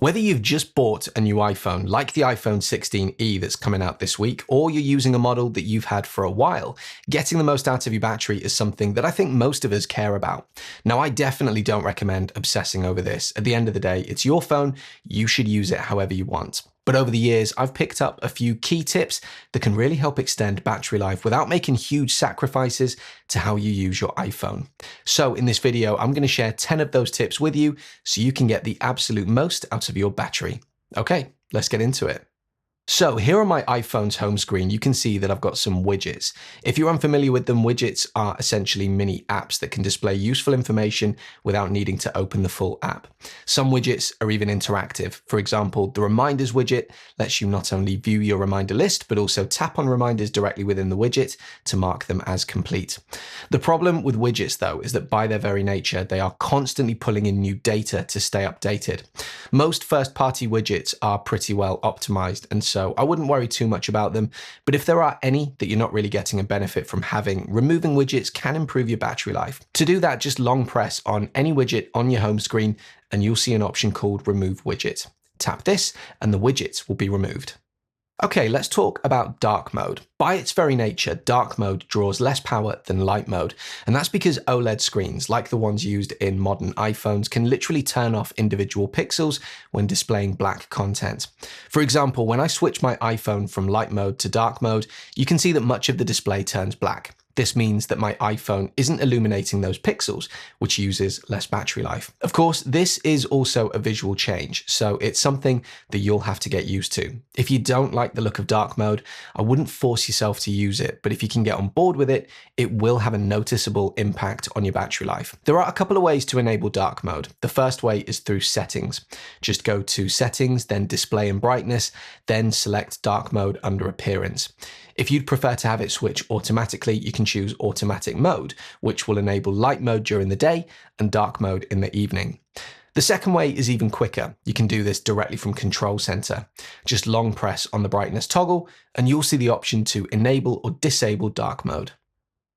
Whether you've just bought a new iPhone, like the iPhone 16e that's coming out this week, or you're using a model that you've had for a while, getting the most out of your battery is something that I think most of us care about. Now, I definitely don't recommend obsessing over this. At the end of the day, it's your phone, you should use it however you want. But over the years, I've picked up a few key tips that can really help extend battery life without making huge sacrifices to how you use your iPhone. So in this video, I'm going to share 10 of those tips with you so you can get the absolute most out of your battery. Okay, let's get into it. So here on my iPhone's home screen, you can see that I've got some widgets. If you're unfamiliar with them, widgets are essentially mini apps that can display useful information without needing to open the full app. Some widgets are even interactive. For example, the reminders widget lets you not only view your reminder list, but also tap on reminders directly within the widget to mark them as complete. The problem with widgets though is that by their very nature, they are constantly pulling in new data to stay updated. Most first-party widgets are pretty well optimized, and so I wouldn't worry too much about them, but if there are any that you're not really getting a benefit from having, removing widgets can improve your battery life. To do that, just long press on any widget on your home screen and you'll see an option called Remove Widget. Tap this and the widgets will be removed. Okay, let's talk about dark mode. By its very nature, dark mode draws less power than light mode, and that's because OLED screens, like the ones used in modern iPhones, can literally turn off individual pixels when displaying black content. For example, when I switch my iPhone from light mode to dark mode, you can see that much of the display turns black. This means that my iPhone isn't illuminating those pixels, which uses less battery life. Of course, this is also a visual change, so it's something that you'll have to get used to. If you don't like the look of dark mode, I wouldn't force yourself to use it, but if you can get on board with it, it will have a noticeable impact on your battery life. There are a couple of ways to enable dark mode. The first way is through settings. Just go to settings, then display and brightness, then select dark mode under appearance. If you'd prefer to have it switch automatically, you can choose automatic mode, which will enable light mode during the day and dark mode in the evening. The second way is even quicker. You can do this directly from Control Center. Just long press on the brightness toggle and you'll see the option to enable or disable dark mode.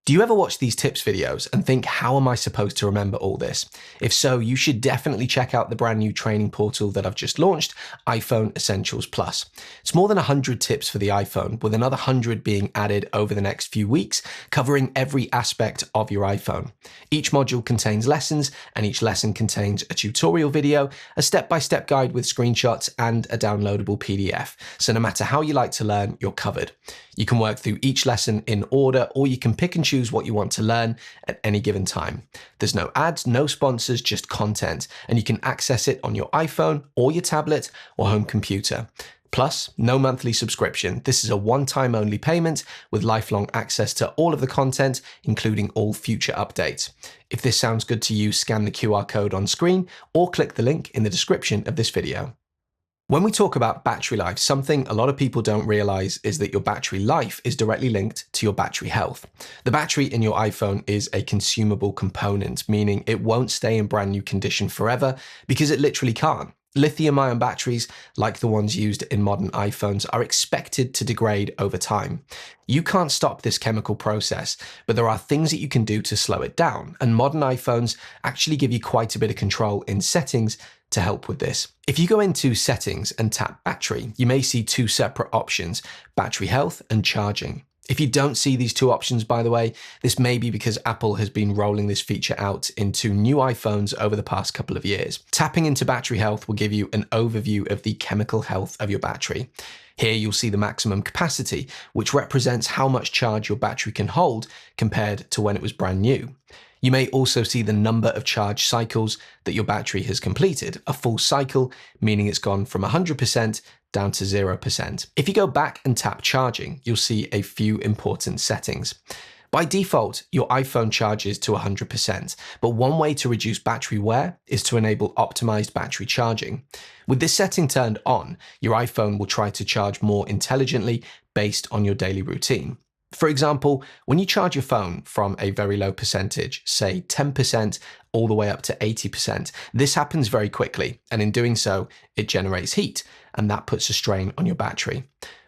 Do you ever watch these tips videos and think, how am I supposed to remember all this? If so, you should definitely check out the brand new training portal that I've just launched, iPhone Essentials Plus. It's more than 100 tips for the iPhone, with another 100 being added over the next few weeks, covering every aspect of your iPhone. Each module contains lessons, and each lesson contains a tutorial video, a step-by-step guide with screenshots, and a downloadable PDF. So no matter how you like to learn, you're covered. You can work through each lesson in order, or you can pick and choose what you want to learn at any given time. There's no ads, no sponsors, just content, and you can access it on your iPhone or your tablet or home computer. Plus, no monthly subscription. This is a one-time only payment with lifelong access to all of the content, including all future updates. If this sounds good to you, scan the QR code on screen or click the link in the description of this video. When we talk about battery life, something a lot of people don't realize is that your battery life is directly linked to your battery health. The battery in your iPhone is a consumable component, meaning it won't stay in brand new condition forever because it literally can't. Lithium-ion batteries, like the ones used in modern iPhones, are expected to degrade over time. You can't stop this chemical process, but there are things that you can do to slow it down, and modern iPhones actually give you quite a bit of control in settings to help with this. If you go into settings and tap battery, you may see two separate options, battery health and charging. If you don't see these two options, by the way, this may be because Apple has been rolling this feature out into new iPhones over the past couple of years. Tapping into battery health will give you an overview of the chemical health of your battery. Here you'll see the maximum capacity, which represents how much charge your battery can hold compared to when it was brand new. You may also see the number of charge cycles that your battery has completed, a full cycle, meaning it's gone from 100% down to 0%. If you go back and tap charging, you'll see a few important settings. By default, your iPhone charges to 100%, but one way to reduce battery wear is to enable optimized battery charging. With this setting turned on, your iPhone will try to charge more intelligently based on your daily routine. For example, when you charge your phone from a very low percentage, say 10% all the way up to 80%, this happens very quickly, and in doing so, it generates heat, and that puts a strain on your battery.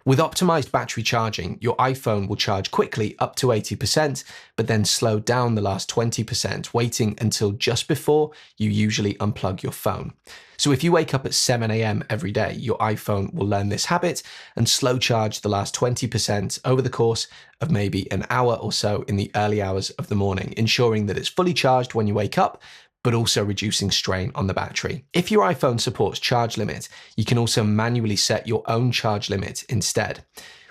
With optimized battery charging, your iPhone will charge quickly up to 80%, but then slow down the last 20%, waiting until just before you usually unplug your phone. So if you wake up at 7 a.m. every day, your iPhone will learn this habit and slow charge the last 20% over the course of maybe an hour or so in the early hours of the morning, ensuring that it's fully charged when you wake up, but also reducing strain on the battery. If your iPhone supports charge limit, you can also manually set your own charge limit instead.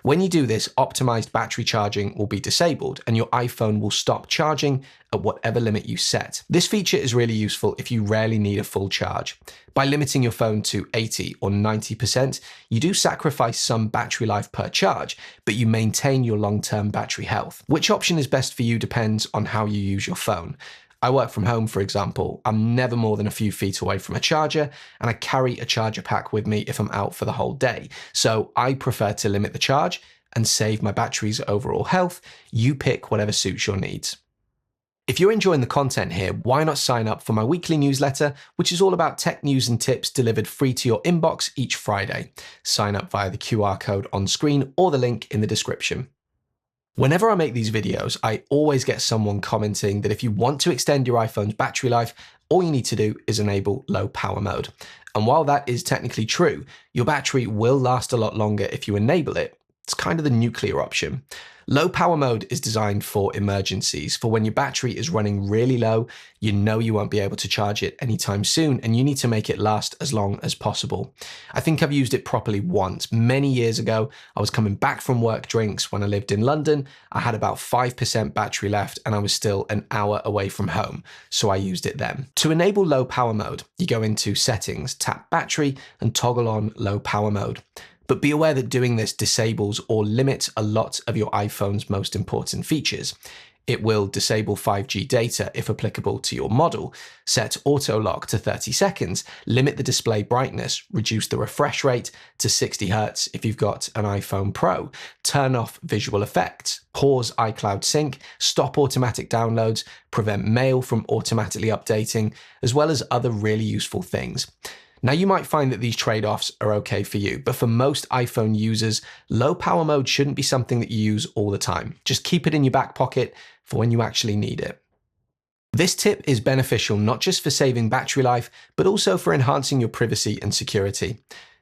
When you do this, optimized battery charging will be disabled and your iPhone will stop charging at whatever limit you set. This feature is really useful if you rarely need a full charge. By limiting your phone to 80 or 90%, you do sacrifice some battery life per charge, but you maintain your long-term battery health. Which option is best for you depends on how you use your phone. I work from home, for example. I'm never more than a few feet away from a charger, and I carry a charger pack with me if I'm out for the whole day. So I prefer to limit the charge and save my battery's overall health. You pick whatever suits your needs. If you're enjoying the content here, why not sign up for my weekly newsletter, which is all about tech news and tips delivered free to your inbox each Friday. Sign up via the QR code on screen or the link in the description. Whenever I make these videos, I always get someone commenting that if you want to extend your iPhone's battery life, all you need to do is enable low power mode. And while that is technically true, your battery will last a lot longer if you enable it. It's kind of the nuclear option. Low power mode is designed for emergencies, for when your battery is running really low, you know you won't be able to charge it anytime soon, and you need to make it last as long as possible. I think I've used it properly once. Many years ago, I was coming back from work drinks when I lived in London. I had about 5% battery left and I was still an hour away from home, so I used it then. To enable low power mode, you go into settings, tap battery, and toggle on low power mode. But be aware that doing this disables or limits a lot of your iPhone's most important features. It will disable 5G data if applicable to your model, set auto lock to 30 seconds, limit the display brightness, reduce the refresh rate to 60 Hz if you've got an iPhone Pro, turn off visual effects, pause iCloud sync, stop automatic downloads, prevent mail from automatically updating, as well as other really useful things. Now, you might find that these trade-offs are okay for you, but for most iPhone users, low power mode shouldn't be something that you use all the time. Just keep it in your back pocket for when you actually need it. This tip is beneficial not just for saving battery life, but also for enhancing your privacy and security.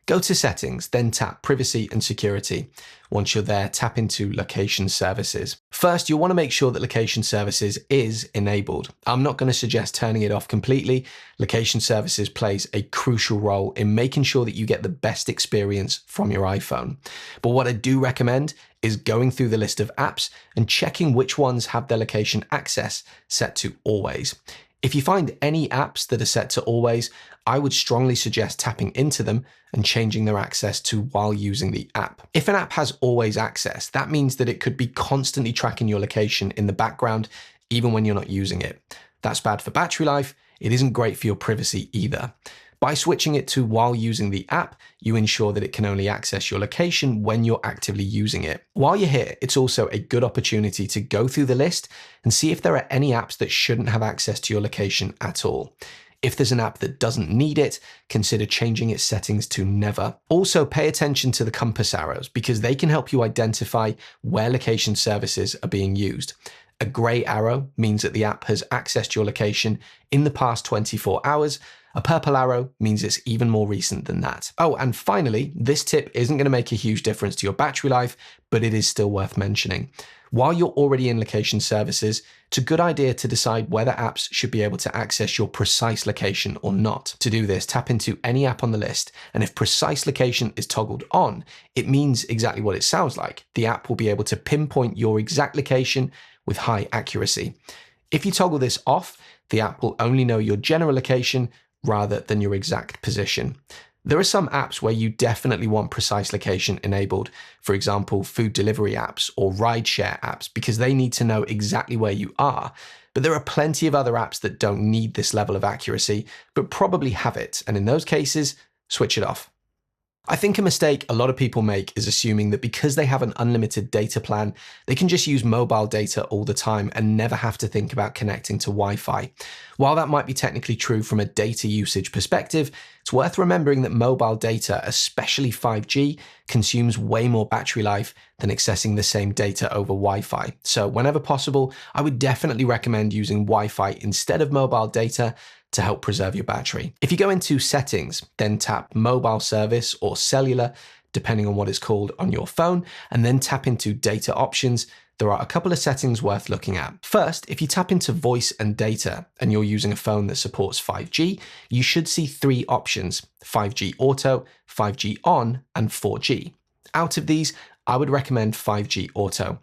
Go to Settings, then tap Privacy and Security. Once you're there, tap into Location Services. First, you'll want to make sure that Location Services is enabled. I'm not going to suggest turning it off completely. Location Services plays a crucial role in making sure that you get the best experience from your iPhone. But what I do recommend is going through the list of apps and checking which ones have their location access set to always. If you find any apps that are set to always, I would strongly suggest tapping into them and changing their access to while using the app. If an app has always access, that means that it could be constantly tracking your location in the background, even when you're not using it. That's bad for battery life. It isn't great for your privacy either. By switching it to while using the app, you ensure that it can only access your location when you're actively using it. While you're here, it's also a good opportunity to go through the list and see if there are any apps that shouldn't have access to your location at all. If there's an app that doesn't need it, consider changing its settings to never. Also, pay attention to the compass arrows because they can help you identify where location services are being used. A gray arrow means that the app has accessed your location in the past 24 hours. A purple arrow means it's even more recent than that. Oh, and finally, this tip isn't going to make a huge difference to your battery life, but it is still worth mentioning. While you're already in location services, it's a good idea to decide whether apps should be able to access your precise location or not. To do this, tap into any app on the list, and if precise location is toggled on, it means exactly what it sounds like. The app will be able to pinpoint your exact location with high accuracy. If you toggle this off, the app will only know your general location rather than your exact position. There are some apps where you definitely want precise location enabled, for example, food delivery apps or rideshare apps, because they need to know exactly where you are. But there are plenty of other apps that don't need this level of accuracy, but probably have it, and in those cases, switch it off. I think a mistake a lot of people make is assuming that because they have an unlimited data plan, they can just use mobile data all the time and never have to think about connecting to Wi-Fi. While that might be technically true from a data usage perspective, it's It's worth remembering that mobile data, especially 5G, consumes way more battery life than accessing the same data over Wi-Fi. So whenever possible, I would definitely recommend using Wi-Fi instead of mobile data to help preserve your battery. If you go into settings, then tap mobile service or cellular, depending on what it's called on your phone, and then tap into data options, there are a couple of settings worth looking at. First, if you tap into voice and data and you're using a phone that supports 5G, you should see 3 options: 5G Auto, 5G On, and 4G. Out of these, I would recommend 5G Auto.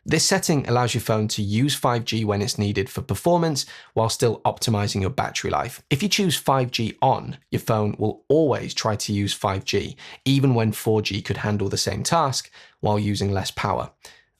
This setting allows your phone to use 5G when it's needed for performance while still optimizing your battery life. If you choose 5G on, your phone will always try to use 5G, even when 4G could handle the same task while using less power.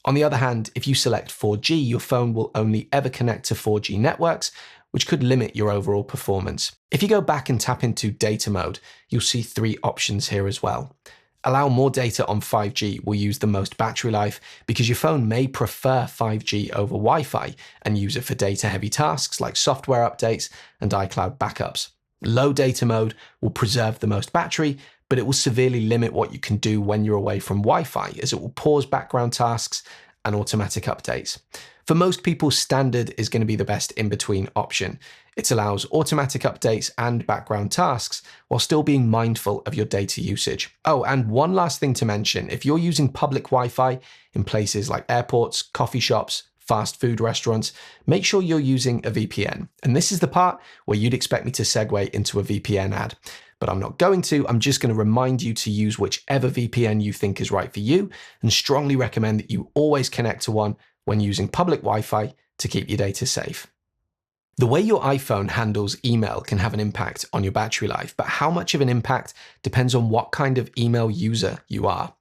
On the other hand, if you select 4G, your phone will only ever connect to 4G networks, which could limit your overall performance. If you go back and tap into data mode, you'll see 3 options here as well. Allow more data on 5G will use the most battery life because your phone may prefer 5G over Wi-Fi and use it for data-heavy tasks like software updates and iCloud backups. Low data mode will preserve the most battery, but it will severely limit what you can do when you're away from Wi-Fi, as it will pause background tasks and automatic updates. For most people, standard is going to be the best in-between option. It allows automatic updates and background tasks while still being mindful of your data usage. Oh, and one last thing to mention, if you're using public Wi-Fi in places like airports, coffee shops, fast food restaurants, make sure you're using a VPN. And this is the part where you'd expect me to segue into a VPN ad. But I'm not going to. I'm just going to remind you to use whichever VPN you think is right for you, and strongly recommend that you always connect to one when using public Wi-Fi to keep your data safe. The way your iPhone handles email can have an impact on your battery life, but how much of an impact depends on what kind of email user you are.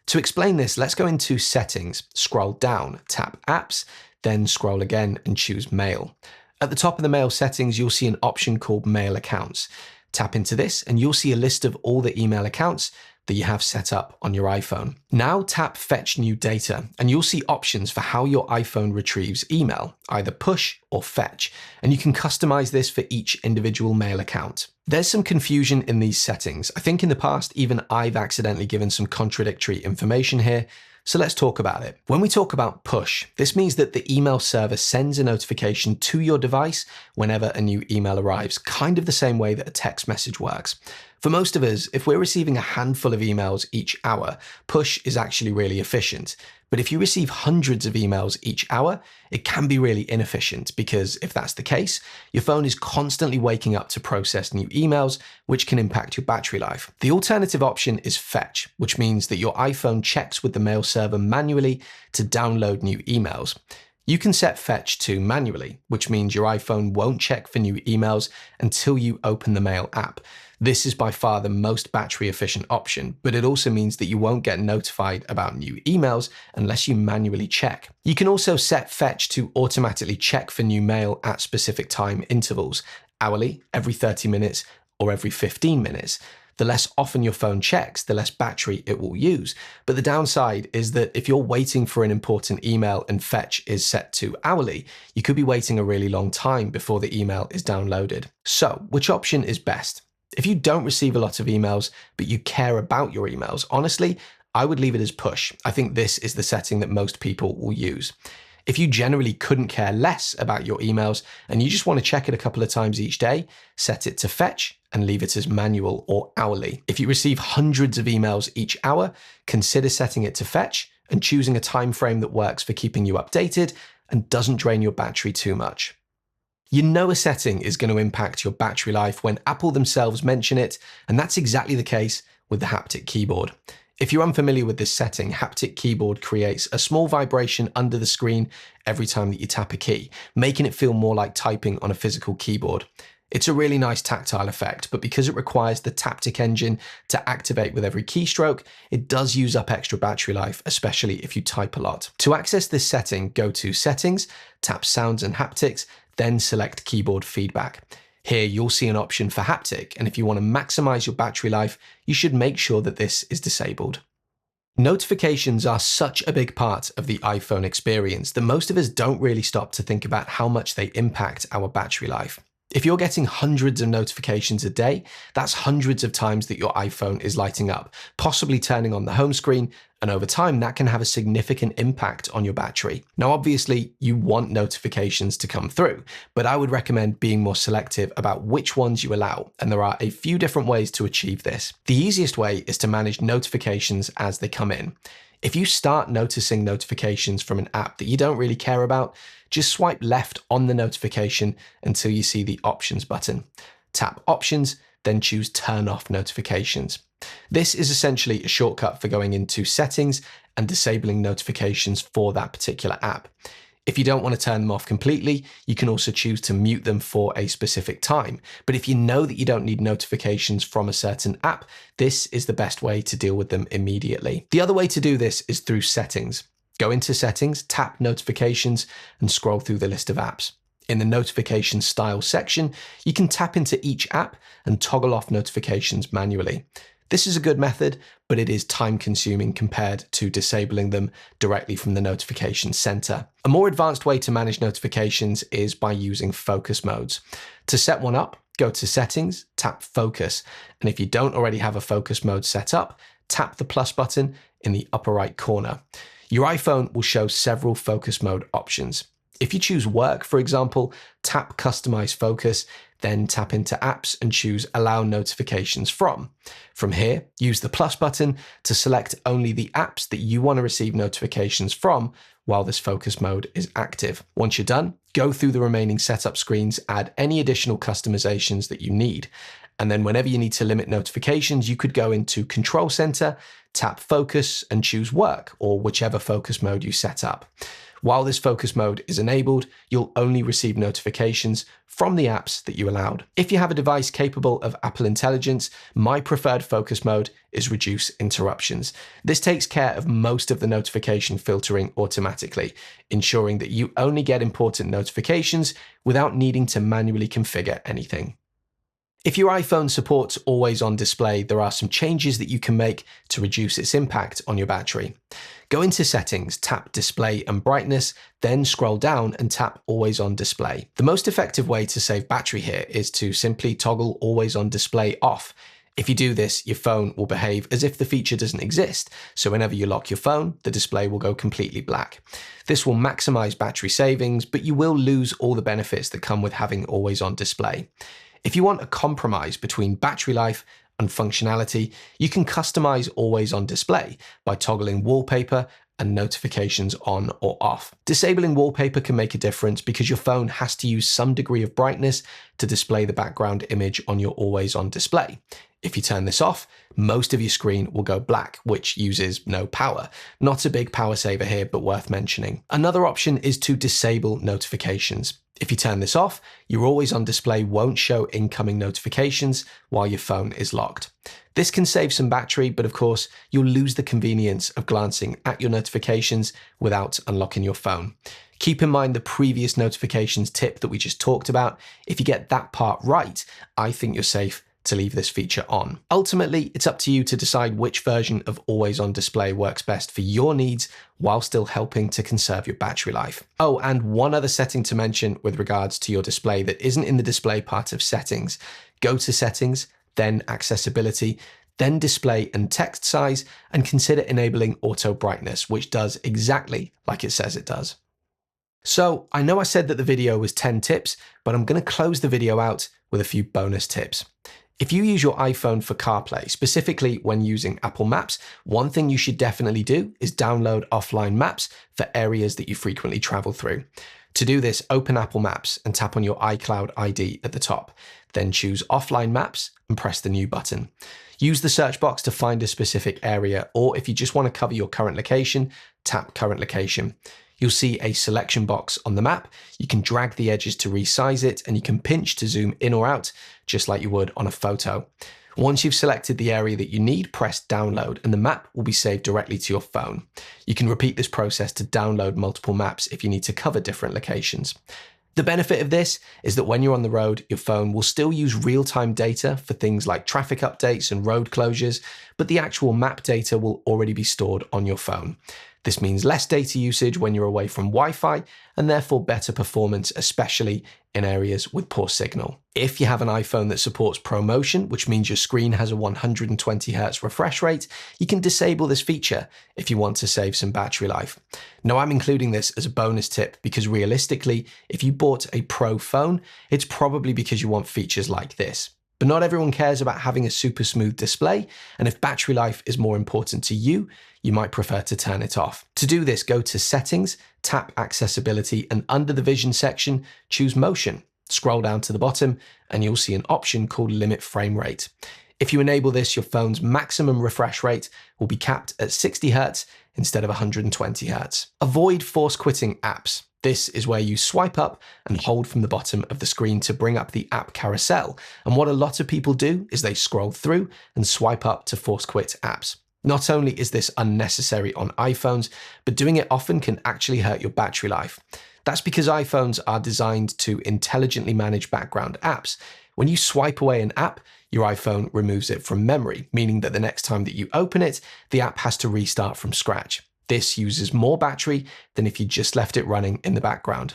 To explain this, let's go into Settings, scroll down, tap Apps, then scroll again and choose Mail. At the top of the Mail settings, you'll see an option called Mail Accounts. Tap into this and you'll see a list of all the email accounts that you have set up on your iPhone. Now tap Fetch New Data and you'll see options for how your iPhone retrieves email, either push or fetch, and you can customize this for each individual mail account. There's some confusion in these settings. I think in the past, even I've accidentally given some contradictory information here, so let's talk about it. When we talk about push, this means that the email server sends a notification to your device whenever a new email arrives, kind of the same way that a text message works. For most of us, if we're receiving a handful of emails each hour, push is actually really efficient. But if you receive hundreds of emails each hour, it can be really inefficient because if that's the case, your phone is constantly waking up to process new emails, which can impact your battery life. The alternative option is fetch, which means that your iPhone checks with the mail server manually to download new emails. You can set fetch to manually, which means your iPhone won't check for new emails until you open the Mail app. This is by far the most battery efficient option, but it also means that you won't get notified about new emails unless you manually check. You can also set fetch to automatically check for new mail at specific time intervals, hourly, every 30 minutes, or every 15 minutes. The less often your phone checks, the less battery it will use. But the downside is that if you're waiting for an important email and fetch is set to hourly, you could be waiting a really long time before the email is downloaded. So, which option is best? If you don't receive a lot of emails, but you care about your emails, honestly, I would leave it as push. I think this is the setting that most people will use. If you generally couldn't care less about your emails and you just want to check it a couple of times each day, set it to fetch and leave it as manual or hourly. If you receive hundreds of emails each hour, consider setting it to fetch and choosing a time frame that works for keeping you updated and doesn't drain your battery too much. You know a setting is going to impact your battery life when Apple themselves mention it, and that's exactly the case with the haptic keyboard. If you're unfamiliar with this setting, haptic keyboard creates a small vibration under the screen every time that you tap a key, making it feel more like typing on a physical keyboard. It's a really nice tactile effect, but because it requires the Haptic engine to activate with every keystroke, it does use up extra battery life, especially if you type a lot. To access this setting, go to Settings, tap Sounds and Haptics, then select Keyboard Feedback. Here you'll see an option for haptic, and if you want to maximize your battery life, you should make sure that this is disabled. Notifications are such a big part of the iPhone experience that most of us don't really stop to think about how much they impact our battery life. If you're getting hundreds of notifications a day, that's hundreds of times that your iPhone is lighting up, possibly turning on the home screen, and over time that can have a significant impact on your battery. Now obviously you want notifications to come through, but I would recommend being more selective about which ones you allow, and there are a few different ways to achieve this. The easiest way is to manage notifications as they come in. If you start noticing notifications from an app that you don't really care about, just swipe left on the notification until you see the Options button. Tap Options, then choose Turn Off Notifications. This is essentially a shortcut for going into Settings and disabling notifications for that particular app. If you don't want to turn them off completely, you can also choose to mute them for a specific time. But if you know that you don't need notifications from a certain app, this is the best way to deal with them immediately. The other way to do this is through Settings. Go into Settings, tap Notifications, and scroll through the list of apps. In the Notification Style section, you can tap into each app and toggle off notifications manually. This is a good method, but it is time-consuming compared to disabling them directly from the notification center. A more advanced way to manage notifications is by using focus modes. To set one up, go to Settings, tap Focus, and if you don't already have a focus mode set up, tap the plus button in the upper right corner. Your iPhone will show several focus mode options. If you choose Work, for example, tap Customize Focus, then tap into Apps and choose Allow Notifications From. From here, use the plus button to select only the apps that you want to receive notifications from while this focus mode is active. Once you're done, go through the remaining setup screens, add any additional customizations that you need. And then whenever you need to limit notifications, you could go into Control Center, tap Focus and choose Work or whichever focus mode you set up. While this focus mode is enabled, you'll only receive notifications from the apps that you allowed. If you have a device capable of Apple Intelligence, my preferred focus mode is Reduce Interruptions. This takes care of most of the notification filtering automatically, ensuring that you only get important notifications without needing to manually configure anything. If your iPhone supports Always On Display, there are some changes that you can make to reduce its impact on your battery. Go into Settings, tap Display and Brightness, then scroll down and tap Always On Display. The most effective way to save battery here is to simply toggle Always On Display off. If you do this, your phone will behave as if the feature doesn't exist, so whenever you lock your phone, the display will go completely black. This will maximize battery savings, but you will lose all the benefits that come with having Always On Display. If you want a compromise between battery life and functionality, you can customize Always On Display by toggling wallpaper and notifications on or off. Disabling wallpaper can make a difference because your phone has to use some degree of brightness to display the background image on your Always On display. If you turn this off, most of your screen will go black, which uses no power. Not a big power saver here, but worth mentioning. Another option is to disable notifications. If you turn this off, your Always On display won't show incoming notifications while your phone is locked. This can save some battery, but of course, you'll lose the convenience of glancing at your notifications without unlocking your phone. Keep in mind the previous notifications tip that we just talked about. If you get that part right, I think you're safe to leave this feature on. Ultimately, it's up to you to decide which version of Always On display works best for your needs while still helping to conserve your battery life. Oh, and one other setting to mention with regards to your display that isn't in the display part of settings. Go to Settings, then Accessibility, then Display and Text Size, and consider enabling Auto Brightness, which does exactly like it says it does. So I know I said that the video was 10 tips, but I'm going to close the video out with a few bonus tips. If you use your iPhone for CarPlay, specifically when using Apple Maps, one thing you should definitely do is download offline maps for areas that you frequently travel through. To do this, open Apple Maps and tap on your iCloud ID at the top. Then choose Offline Maps and press the New button. Use the search box to find a specific area, or if you just want to cover your current location, tap Current Location. You'll see a selection box on the map. You can drag the edges to resize it, and you can pinch to zoom in or out, just like you would on a photo. Once you've selected the area that you need, press Download, and the map will be saved directly to your phone. You can repeat this process to download multiple maps if you need to cover different locations. The benefit of this is that when you're on the road, your phone will still use real-time data for things like traffic updates and road closures, but the actual map data will already be stored on your phone. This means less data usage when you're away from Wi-Fi, and therefore better performance, especially in areas with poor signal. If you have an iPhone that supports ProMotion, which means your screen has a 120Hz refresh rate, you can disable this feature if you want to save some battery life. Now, I'm including this as a bonus tip because realistically, if you bought a Pro phone, it's probably because you want features like this. But not everyone cares about having a super smooth display, and if battery life is more important to you, you might prefer to turn it off. To do this, go to Settings, tap Accessibility, and under the Vision section, choose Motion. Scroll down to the bottom, and you'll see an option called Limit Frame Rate. If you enable this, your phone's maximum refresh rate will be capped at 60 Hz instead of 120 Hz. Avoid force quitting apps. This is where you swipe up and hold from the bottom of the screen to bring up the app carousel. And what a lot of people do is they scroll through and swipe up to force quit apps. Not only is this unnecessary on iPhones, but doing it often can actually hurt your battery life. That's because iPhones are designed to intelligently manage background apps. When you swipe away an app, your iPhone removes it from memory, meaning that the next time that you open it, the app has to restart from scratch. This uses more battery than if you just left it running in the background.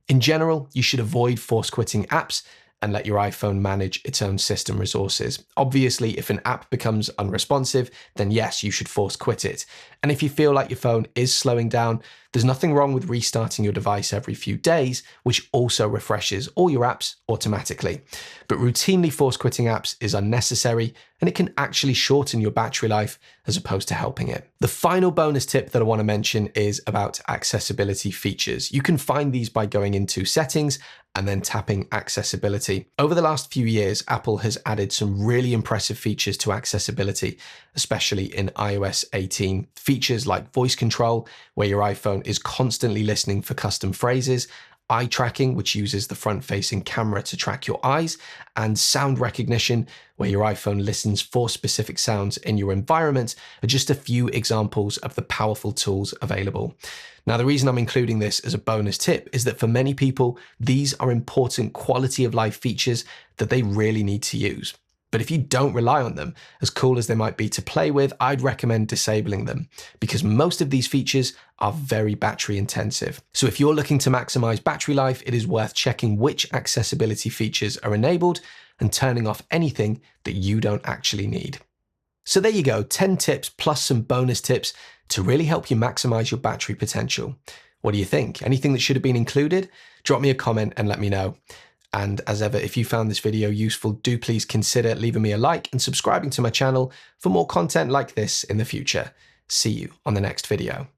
In general, you should avoid force quitting apps and let your iPhone manage its own system resources. Obviously, if an app becomes unresponsive, then yes, you should force quit it. And if you feel like your phone is slowing down, there's nothing wrong with restarting your device every few days, which also refreshes all your apps automatically. But routinely force quitting apps is unnecessary, and it can actually shorten your battery life as opposed to helping it. The final bonus tip that I want to mention is about accessibility features. You can find these by going into Settings and then tapping Accessibility. Over the last few years, Apple has added some really impressive features to accessibility, especially in iOS 18. Features like voice control, where your iPhone is constantly listening for custom phrases, eye tracking, which uses the front-facing camera to track your eyes, and sound recognition, where your iPhone listens for specific sounds in your environment, are just a few examples of the powerful tools available. Now, the reason I'm including this as a bonus tip is that for many people, these are important quality of life features that they really need to use. But if you don't rely on them, as cool as they might be to play with, I'd recommend disabling them because most of these features are very battery intensive. So if you're looking to maximize battery life, it is worth checking which accessibility features are enabled and turning off anything that you don't actually need. So there you go, 10 tips plus some bonus tips to really help you maximize your battery potential. What do you think? Anything that should have been included? Drop me a comment and let me know. And as ever, if you found this video useful, do please consider leaving me a like and subscribing to my channel for more content like this in the future. See you on the next video.